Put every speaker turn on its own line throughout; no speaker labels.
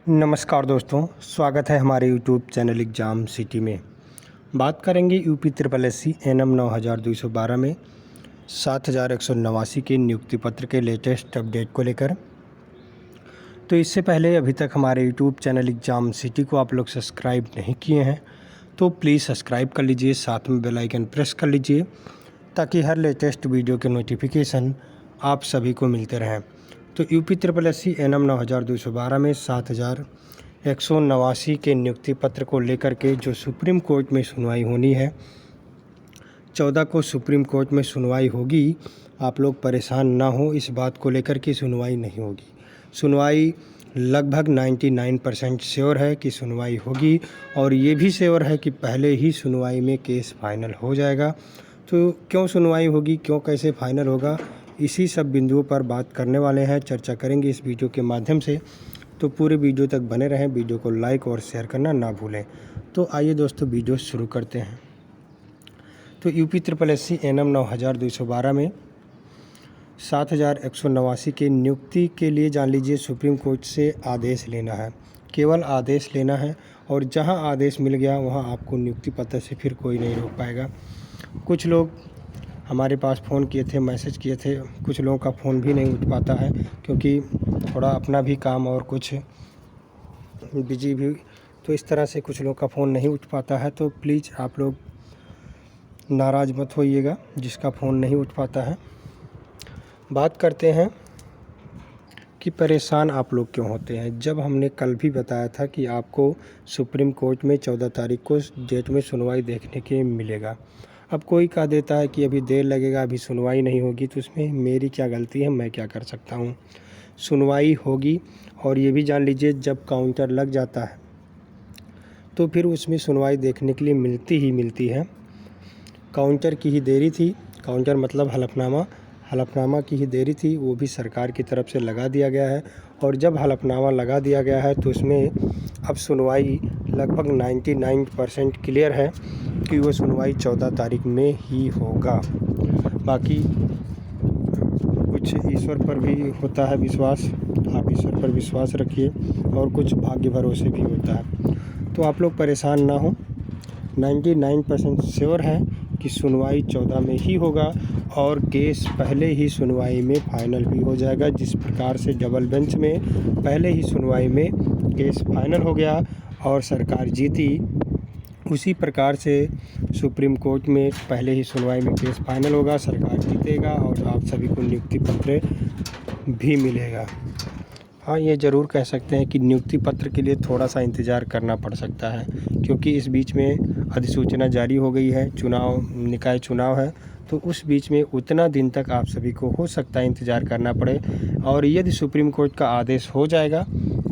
नमस्कार दोस्तों, स्वागत है हमारे यूट्यूब चैनल एग्ज़ाम सिटी में। बात करेंगे UP triple S C NM 9212 में 7189 के नियुक्ति पत्र के लेटेस्ट अपडेट को लेकर। तो इससे पहले अभी तक हमारे यूट्यूब चैनल एग्ज़ाम सिटी को आप लोग सब्सक्राइब नहीं किए हैं तो प्लीज़ सब्सक्राइब कर लीजिए, साथ में बेल आइकन प्रेस कर लीजिए ताकि हर लेटेस्ट वीडियो के नोटिफिकेशन आप सभी को मिलते रहें। तो UP triple S C NM 9212 में 7189 के नियुक्ति पत्र को लेकर के जो सुप्रीम कोर्ट में सुनवाई होनी है, 14 को सुप्रीम कोर्ट में सुनवाई होगी। आप लोग परेशान ना हो इस बात को लेकर कि सुनवाई नहीं होगी। सुनवाई लगभग 99% श्योर है कि सुनवाई होगी और ये भी श्योर है कि पहले ही सुनवाई में केस फाइनल हो जाएगा। तो क्यों सुनवाई होगी, क्यों कैसे फाइनल होगा, इसी सब बिंदुओं पर बात करने वाले हैं, चर्चा करेंगे इस वीडियो के माध्यम से। तो पूरे वीडियो तक बने रहें, वीडियो को लाइक और शेयर करना ना भूलें। तो आइए दोस्तों वीडियो शुरू करते हैं। तो UP triple S C NM 9212 में 7189 के नियुक्ति के लिए जान लीजिए सुप्रीम कोर्ट से आदेश लेना है, केवल आदेश लेना है। और जहां आदेश मिल गया वहां आपको नियुक्ति पत्र से फिर कोई नहीं रोक पाएगा। कुछ लोग हमारे पास फ़ोन किए थे, मैसेज किए थे, कुछ लोगों का फ़ोन भी नहीं उठ पाता है क्योंकि थोड़ा अपना भी काम और कुछ बिजी भी, तो इस तरह से कुछ लोगों का फ़ोन नहीं उठ पाता है। तो प्लीज़ आप लोग नाराज़ मत होइएगा जिसका फ़ोन नहीं उठ पाता है। बात करते हैं कि परेशान आप लोग क्यों होते हैं। जब हमने कल भी बताया था कि आपको सुप्रीम कोर्ट में 14 तारीख को डेट में सुनवाई देखने के मिलेगा। अब कोई कह देता है कि अभी देर लगेगा, अभी सुनवाई नहीं होगी, तो इसमें मेरी क्या गलती है, मैं क्या कर सकता हूँ। सुनवाई होगी और ये भी जान लीजिए जब काउंटर लग जाता है तो फिर उसमें सुनवाई देखने के लिए मिलती है। काउंटर की ही देरी थी, काउंटर मतलब हलफनामा की ही देरी थी, वो भी सरकार की तरफ से लगा दिया गया है। और जब हलफनामा लगा दिया गया है तो उसमें अब सुनवाई लगभग 99% क्लियर है कि वो सुनवाई 14 तारीख में ही होगा। बाकी कुछ ईश्वर पर भी होता है विश्वास, आप ईश्वर पर विश्वास रखिए, और कुछ भाग्य भरोसे भी होता है। तो आप लोग परेशान ना हो, 99% श्योर है कि सुनवाई 14 में ही होगा और केस पहले ही सुनवाई में फाइनल भी हो जाएगा। जिस प्रकार से डबल बेंच में पहले ही सुनवाई में केस फाइनल हो गया और सरकार जीती, उसी प्रकार से सुप्रीम कोर्ट में पहले ही सुनवाई में केस फाइनल होगा, सरकार जीतेगा और आप सभी को नियुक्ति पत्र भी मिलेगा। हाँ, ये ज़रूर कह सकते हैं कि नियुक्ति पत्र के लिए थोड़ा सा इंतज़ार करना पड़ सकता है क्योंकि इस बीच में अधिसूचना जारी हो गई है, निकाय चुनाव है, तो उस बीच में उतना दिन तक आप सभी को हो सकता है इंतज़ार करना पड़े। और यदि सुप्रीम कोर्ट का आदेश हो जाएगा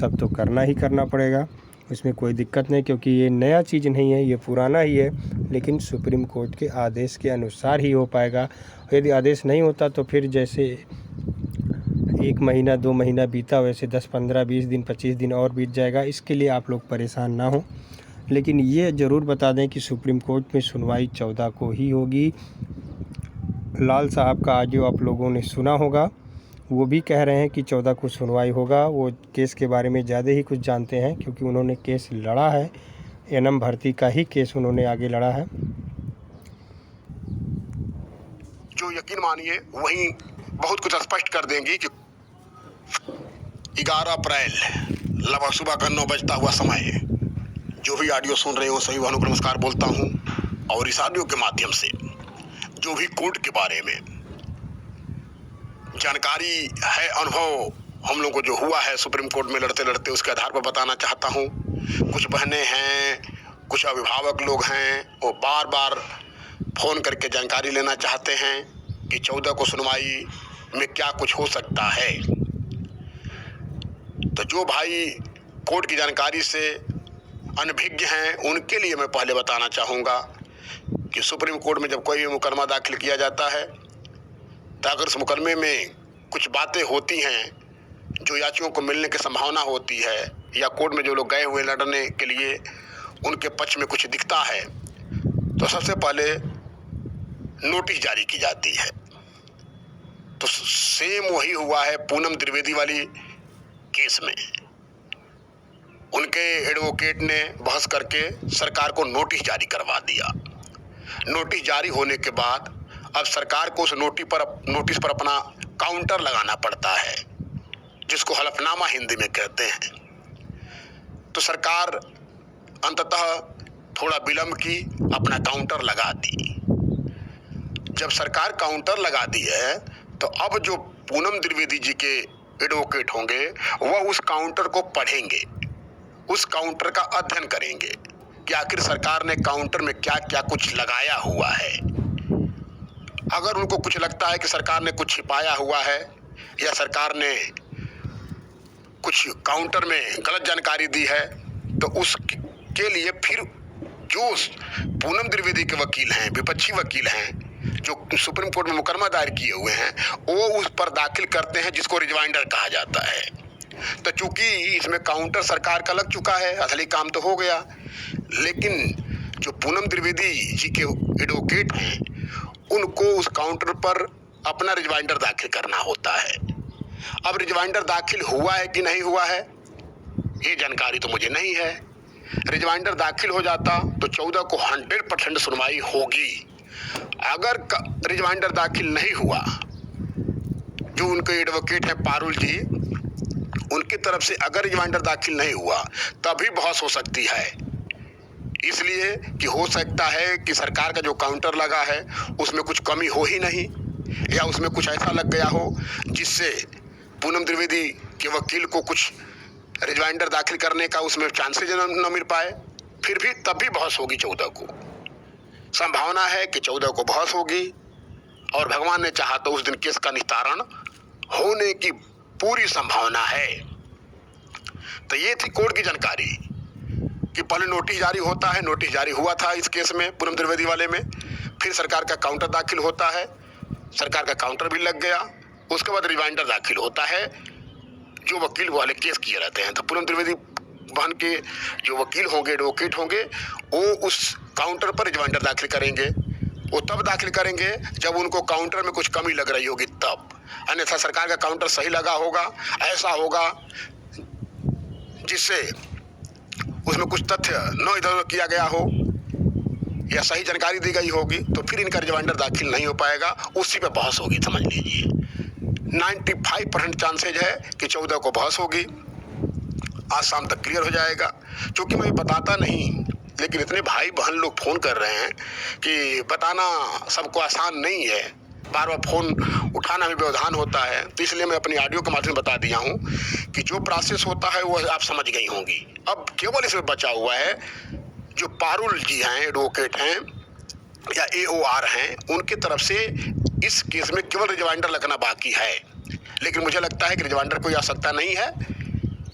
तब तो करना ही करना पड़ेगा, इसमें कोई दिक्कत नहीं, क्योंकि ये नया चीज़ नहीं है, ये पुराना ही है, लेकिन सुप्रीम कोर्ट के आदेश के अनुसार ही हो पाएगा। यदि आदेश नहीं होता तो फिर जैसे 1 महीना 2 महीना बीता वैसे 10 15 20 दिन 25 दिन और बीत जाएगा। इसके लिए आप लोग परेशान ना हो, लेकिन ये ज़रूर बता दें कि सुप्रीम कोर्ट में सुनवाई 14 को ही होगी। लाल साहब का ऑडियो आप लोगों ने सुना होगा, वो भी कह रहे हैं कि 14 को सुनवाई होगा। वो केस के बारे में ज़्यादा ही कुछ जानते हैं क्योंकि उन्होंने केस लड़ा है, एनएम भर्ती का ही केस उन्होंने आगे लड़ा है।
जो यकीन मानिए वहीं बहुत कुछ स्पष्ट कर देंगी कि 11 अप्रैल लगभग सुबह का 9 बजता हुआ समय, जो भी ऑडियो सुन रहे हो सभी भाइयों को नमस्कार बोलता हूं। और इस ऑडियो के माध्यम से जो भी कोर्ट के बारे में जानकारी है, अनुभव हम लोग को जो हुआ है सुप्रीम कोर्ट में लड़ते लड़ते, उसके आधार पर बताना चाहता हूं। कुछ बहनें हैं, कुछ अभिभावक लोग हैं, वो बार बार फ़ोन करके जानकारी लेना चाहते हैं कि 14 को सुनवाई में क्या कुछ हो सकता है। तो जो भाई कोर्ट की जानकारी से अनभिज्ञ हैं उनके लिए मैं पहले बताना चाहूँगा कि सुप्रीम कोर्ट में जब कोई भी मुकदमा दाखिल किया जाता है तो अगर उस मुकदमे में कुछ बातें होती हैं जो याचियों को मिलने की संभावना होती है, या कोर्ट में जो लोग गए हुए लड़ने के लिए उनके पक्ष में कुछ दिखता है, तो सबसे पहले नोटिस जारी की जाती है। तो सेम वही हुआ है पूनम द्विवेदी वाली केस में। उनके एडवोकेट ने बहस करके सरकार को नोटिस जारी करवा दिया। नोटिस जारी होने के बाद अब सरकार को उस नोटिस पर अपना काउंटर लगाना पड़ता है, जिसको हलफनामा हिंदी में कहते हैं। तो सरकार अंततः थोड़ा विलंब की, अपना काउंटर लगा दी। जब सरकार काउंटर लगा दी है तो अब जो पूनम द्विवेदी जी के एडवोकेट होंगे वह उस काउंटर को पढ़ेंगे, उस काउंटर का अध्ययन करेंगे कि आखिर सरकार ने काउंटर में क्या क्या कुछ लगाया हुआ है। अगर उनको कुछ लगता है कि सरकार ने कुछ छिपाया हुआ है या सरकार ने कुछ काउंटर में गलत जानकारी दी है, तो उसके लिए फिर जो पूनम द्विवेदी के वकील हैं, विपक्षी वकील हैं, जो सुप्रीम कोर्ट में मुकदमा दायर किए हुए हैं, वो उस पर दाखिल करते हैं, जिसको रिजवाइंडर कहा जाता है। तो चूंकि इसमें काउंटर सरकार का लग चुका है, असली काम तो हो गया, लेकिन जो पूनम द्विवेदी जी के एडवोकेट हैं उनको उस काउंटर पर अपना रिजवाइंडर दाखिल करना होता है। अब रिजवाइंडर दाखिल हुआ है कि नहीं हुआ है ये जानकारी तो मुझे नहीं है। रिजवाइंडर दाखिल हो जाता तो 14 को 100% सुनवाई होगी। अगर रिजवाइंडर दाखिल नहीं हुआ, जो उनके एडवोकेट हैं पारुल जी, उनकी तरफ से अगर रिजवाइंडर दाखिल नहीं हुआ तभी बहस हो सकती है। इसलिए कि हो सकता है कि सरकार का जो काउंटर लगा है उसमें कुछ कमी हो ही नहीं, या उसमें कुछ ऐसा लग गया हो जिससे पूनम द्विवेदी के वकील को कुछ रिजवाइंडर दाखिल करने का उसमें चांसेज न मिल पाए, फिर भी तब भी बहस होगी 14 को। संभावना है कि 14 को बहस होगी और भगवान ने चाहा तो उस दिन केस का निस्तारण होने की पूरी संभावना है। तो ये थी कोर्ट की जानकारी कि पहले नोटिस जारी होता है, नोटिस जारी हुआ था इस केस में पूनम द्विवेदी वाले में, फिर सरकार का काउंटर दाखिल होता है, सरकार का काउंटर भी लग गया, उसके बाद रिमाइंडर दाखिल होता है जो वकील वाले केस किए रहते हैं। तो पूनम द्विवेदी बहन के जो वकील होंगे, एडवोकेट होंगे, वो उस काउंटर पर रिमाइंडर दाखिल करेंगे। वो तब दाखिल करेंगे जब उनको काउंटर में कुछ कमी लग रही होगी तब, अन्यथा सरकार का काउंटर सही लगा होगा, ऐसा होगा जिससे उसमें कुछ तथ्य न इधर उधर किया गया हो या सही जानकारी दी गई होगी, तो फिर इनका रिमाइंडर दाखिल नहीं हो पाएगा, उसी पे बहस होगी। समझ लीजिए 95% चांसेज है कि 14 को बहस होगी, आज शाम तक क्लियर हो जाएगा। क्योंकि मैं बताता नहीं, लेकिन इतने भाई बहन लोग फ़ोन कर रहे हैं कि बताना सबको आसान नहीं है, बार बार फ़ोन उठाना भी व्यवधान होता है, तो इसलिए मैं अपनी ऑडियो के माध्यम से बता दिया हूँ कि जो प्रोसेस होता है वो आप समझ गई होंगी। अब केवल इसमें बचा हुआ है जो पारुल जी हैं, एडवोकेट हैं या AOR हैं, उनकी तरफ से इस केस में केवल रिमाइंडर लगना बाकी है। लेकिन मुझे लगता है कि रिमाइंडर कोई आवश्यकता नहीं है,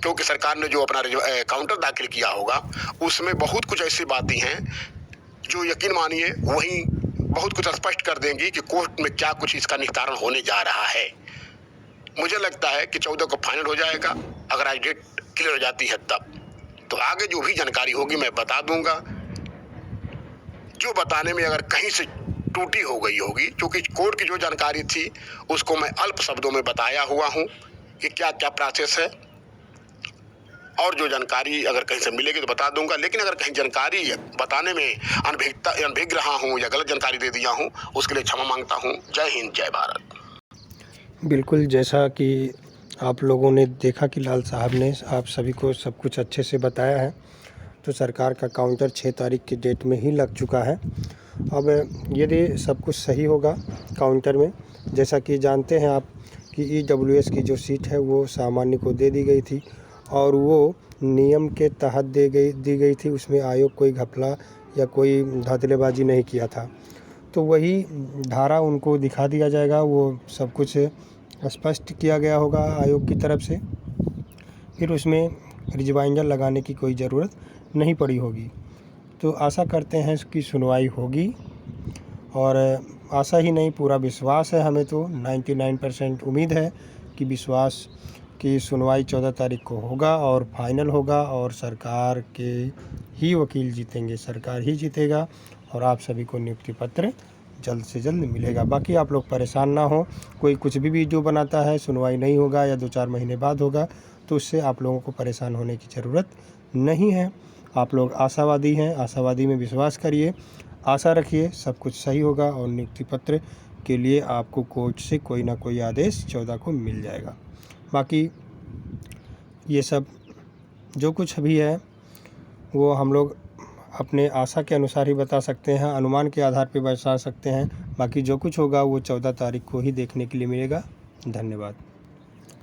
क्योंकि सरकार ने जो अपना काउंटर दाखिल किया होगा उसमें बहुत कुछ ऐसी बातें हैं जो यकीन मानिए वहीं बहुत कुछ स्पष्ट कर देंगी कि कोर्ट में क्या कुछ इसका निस्तारण होने जा रहा है। मुझे लगता है कि 14 को फाइनल हो जाएगा, अगर आज डेट क्लियर हो जाती है तब। तो आगे जो भी जानकारी होगी मैं बता दूंगा। जो बताने में अगर कहीं से टूटी हो गई होगी, क्योंकि कोर्ट की जो जानकारी थी उसको मैं अल्प शब्दों में बताया हुआ हूँ कि क्या क्या प्रोसेस है, और जो जानकारी अगर कहीं से मिलेगी तो बता दूंगा। लेकिन अगर कहीं जानकारी बताने में अनभिज्ञ रहा हूँ या गलत जानकारी दे दिया हूँ, उसके लिए क्षमा मांगता हूँ। जय हिंद, जय भारत।
बिल्कुल, जैसा कि आप लोगों ने देखा कि लाल साहब ने आप सभी को सब कुछ अच्छे से बताया है, तो सरकार का काउंटर 6 तारीख की डेट में ही लग चुका है। अब यदि सब कुछ सही होगा काउंटर में, जैसा कि जानते हैं आप कि EWS की जो सीट है वो सामान्य को दे दी गई थी और वो नियम के तहत दी गई थी, उसमें आयोग कोई घपला या कोई धांधलेबाजी नहीं किया था। तो वही धारा उनको दिखा दिया जाएगा, वो सब कुछ स्पष्ट किया गया होगा आयोग की तरफ से, फिर उसमें रिमाइंडर लगाने की कोई ज़रूरत नहीं पड़ी होगी। तो आशा करते हैं कि सुनवाई होगी, और आशा ही नहीं पूरा विश्वास है हमें, तो 99% उम्मीद है कि विश्वास की सुनवाई 14 तारीख को होगा और फाइनल होगा, और सरकार के ही वकील जीतेंगे, सरकार ही जीतेगा, और आप सभी को नियुक्ति पत्र जल्द से जल्द मिलेगा। बाकी आप लोग परेशान ना हो, कोई कुछ भी वीडियो बनाता है सुनवाई नहीं होगा या 2-4 महीने बाद होगा, तो तो उससे आप लोगों को परेशान होने की ज़रूरत नहीं है। आप लोग आशावादी हैं, आशावादी में विश्वास करिए, आशा रखिए, सब कुछ सही होगा और नियुक्ति पत्र के लिए आपको कोर्ट से कोई ना कोई आदेश 14 को मिल जाएगा। बाकी ये सब जो कुछ भी है वो हम लोग अपने आशा के अनुसार ही बता सकते हैं, अनुमान के आधार पर बता सकते हैं। बाकी जो कुछ होगा वो 14 तारीख को ही देखने के लिए मिलेगा। धन्यवाद।